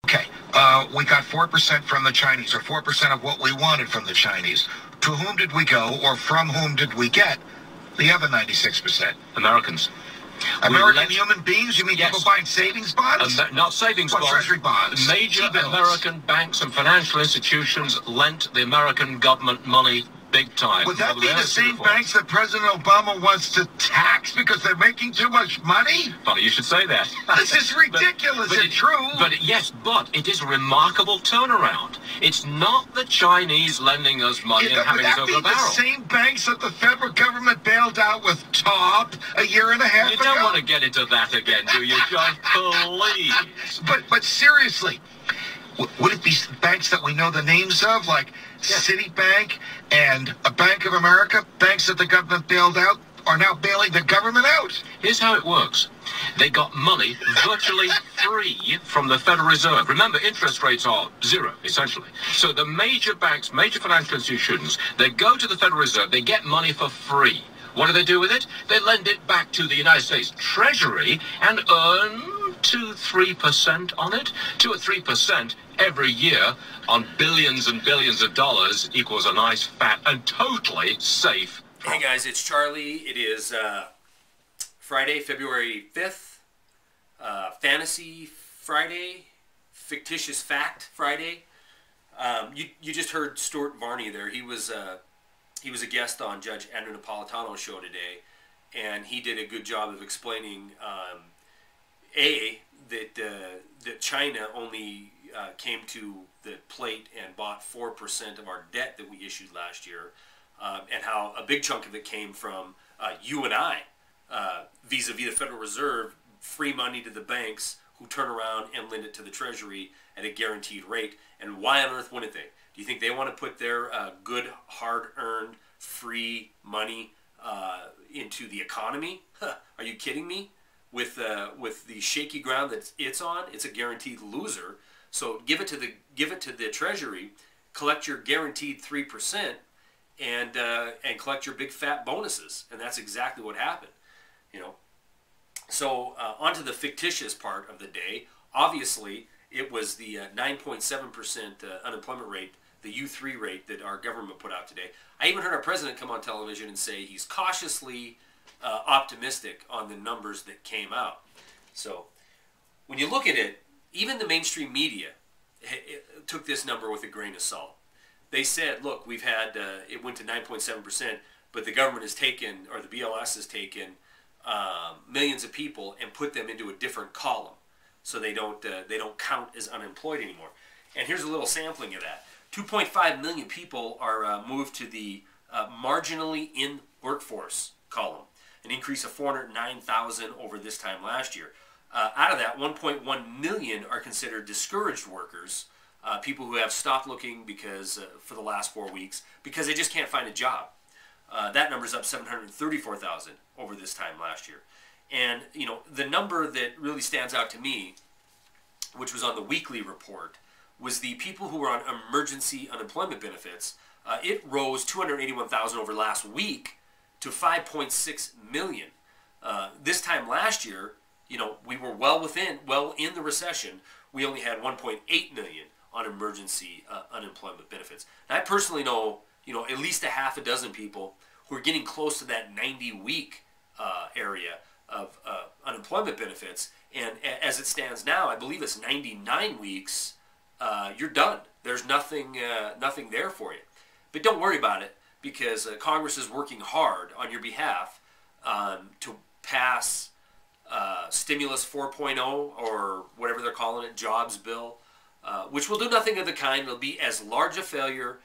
Okay, we got 4% from the Chinese, or 4% of what we wanted from the Chinese. To whom did we go, or from whom did we get the other 96%? Americans. American human beings? You mean people buying savings bonds? Not savings bonds. Treasury bonds. Major American banks and financial institutions lent the American government money big time. Would that be the same banks that President Obama wants to tax because they're making too much money? Funny you should say that. This is ridiculous. It's true. But it is a remarkable turnaround. It's not the Chinese lending us money and having us over a barrel. Would that be the same banks that the federal government bailed out with TOP a year and a half ago? You don't want to get into that again, do you, John? Please. But seriously, would it be banks that we know the names of, like Citibank and a Bank of America, banks that the government bailed out, are now bailing the government out? Here's how it works. They got money virtually free from the Federal Reserve. Remember, interest rates are zero, essentially. So the major banks, major financial institutions, they go to the Federal Reserve, they get money for free. What do they do with it? They lend it back to the United States Treasury and earn 2-3% on it. 2 or 3% every year on billions and billions of dollars equals a nice, fat, and totally safe. Hey guys, it's Charlie. It is Friday, February 5th. Fantasy Friday. Fictitious Fact Friday. You just heard Stuart Varney there. He was a guest on Judge Andrew Napolitano's show today, and he did a good job of explaining that China only came to the plate and bought 4% of our debt that we issued last year, and how a big chunk of it came from you and I, vis-a-vis the Federal Reserve, free money to the banks who turn around and lend it to the Treasury at a guaranteed rate. And why on earth wouldn't they? Do you think they want to put their good, hard-earned, free money into the economy? Huh, are you kidding me? With the shaky ground that it's on, it's a guaranteed loser. So give it to the Treasury, collect your guaranteed 3%, and collect your big fat bonuses, and that's exactly what happened. You know. So onto the fictitious part of the day. Obviously, it was the 9.7% unemployment rate, the U3 rate that our government put out today. I even heard our president come on television and say he's cautiously optimistic on the numbers that came out. So when you look at it, even the mainstream media took this number with a grain of salt. They said, look, we've had, it went to 9.7%, but the government has taken, or the BLS has taken millions of people and put them into a different column. So they don't count as unemployed anymore. And here's a little sampling of that. 2.5 million people are moved to the marginally in workforce column, an increase of 409,000 over this time last year. Out of that, 1.1 million are considered discouraged workers, people who have stopped looking because for the last 4 weeks because they just can't find a job. That number's up 734,000 over this time last year. And, you know, the number that really stands out to me, which was on the weekly report, was the people who were on emergency unemployment benefits. It rose 281,000 over last week to 5.6 million. This time last year, you know, we were well in the recession. We only had 1.8 million on emergency unemployment benefits. And I personally know, you know, at least a half a dozen people who are getting close to that 90-week area of unemployment benefits. And as it stands now, I believe it's 99 weeks. You're done. There's nothing there for you. But don't worry about it, because Congress is working hard on your behalf to pass Stimulus 4.0, or whatever they're calling it, Jobs Bill, which will do nothing of the kind. It'll be as large a failure,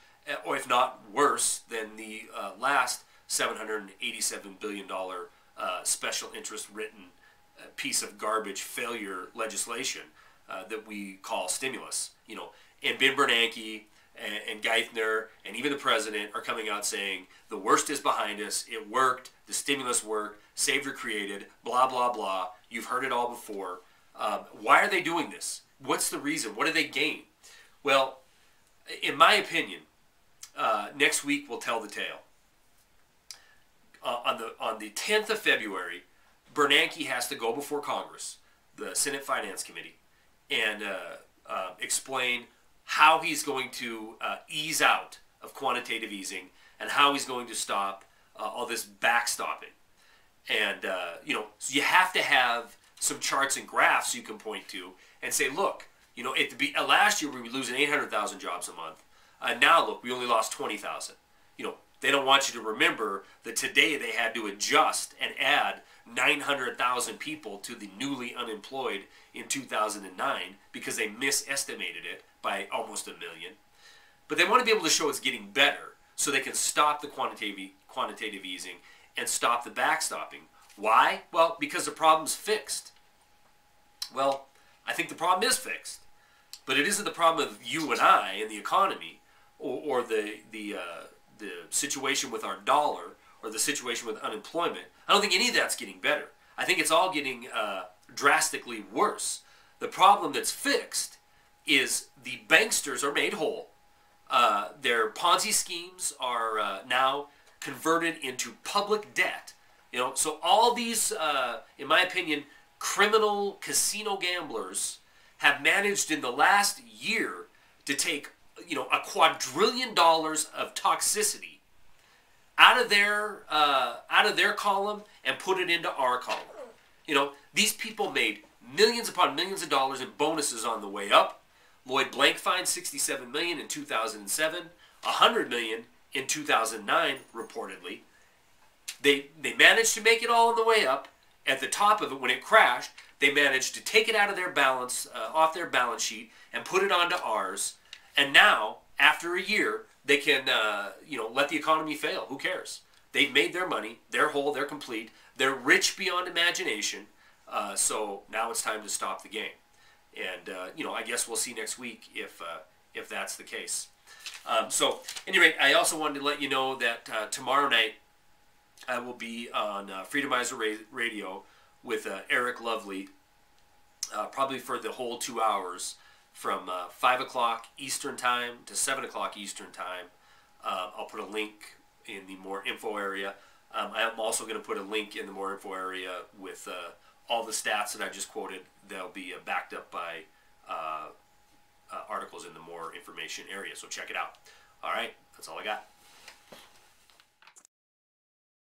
or if not worse, than the last $787 billion special interest written piece of garbage failure legislation that we call stimulus. You know, and Ben Bernanke and Geithner and even the president are coming out saying the worst is behind us. It worked. The stimulus worked. Savior created. Blah, blah, blah. You've heard it all before. Why are they doing this? What's the reason? What do they gain? Well, in my opinion, next week will tell the tale. On the 10th of February, Bernanke has to go before Congress, the Senate Finance Committee, and explain how he's going to ease out of quantitative easing and how he's going to stop all this backstopping. And, so you have to have some charts and graphs you can point to and say, look, last year we were losing 800,000 jobs a month. Now, look, we only lost 20,000. They don't want you to remember that today they had to adjust and add 900,000 people to the newly unemployed in 2009 because they misestimated it by almost 1 million. But they want to be able to show it's getting better so they can stop the quantitative easing and stop the backstopping. Why? Well, because the problem's fixed. Well, I think the problem is fixed. But it isn't the problem of you and I and the economy or the situation with our dollar or the situation with unemployment. I don't think any of that's getting better. I think it's all getting drastically worse. The problem that's fixed is the banksters are made whole. Their Ponzi schemes are now converted into public debt. So all these, in my opinion, criminal casino gamblers have managed in the last year to take, $1 quadrillion of toxicity out of their column and put it into our column. These people made millions upon millions of dollars in bonuses on the way up. Lloyd Blankfein, $67 million in 2007, $100 million in 2009, reportedly. They managed to make it all on the way up. At the top of it, when it crashed, they managed to take it out of their balance, off their balance sheet, and put it onto ours. And now, after a year, they can, let the economy fail. Who cares? They've made their money. They're whole. They're complete. They're rich beyond imagination. So now it's time to stop the game. And I guess we'll see next week if that's the case. So, anyway, I also wanted to let you know that tomorrow night I will be on Freedomizer Radio with Eric Lovely, probably for the whole 2 hours, from 5 o'clock Eastern Time to 7 o'clock Eastern Time. I'll put a link in the more info area. I'm also going to put a link in the more info area with all the stats that I just quoted. They'll be backed up by articles in the more information area, so check it out. All right, that's all I got.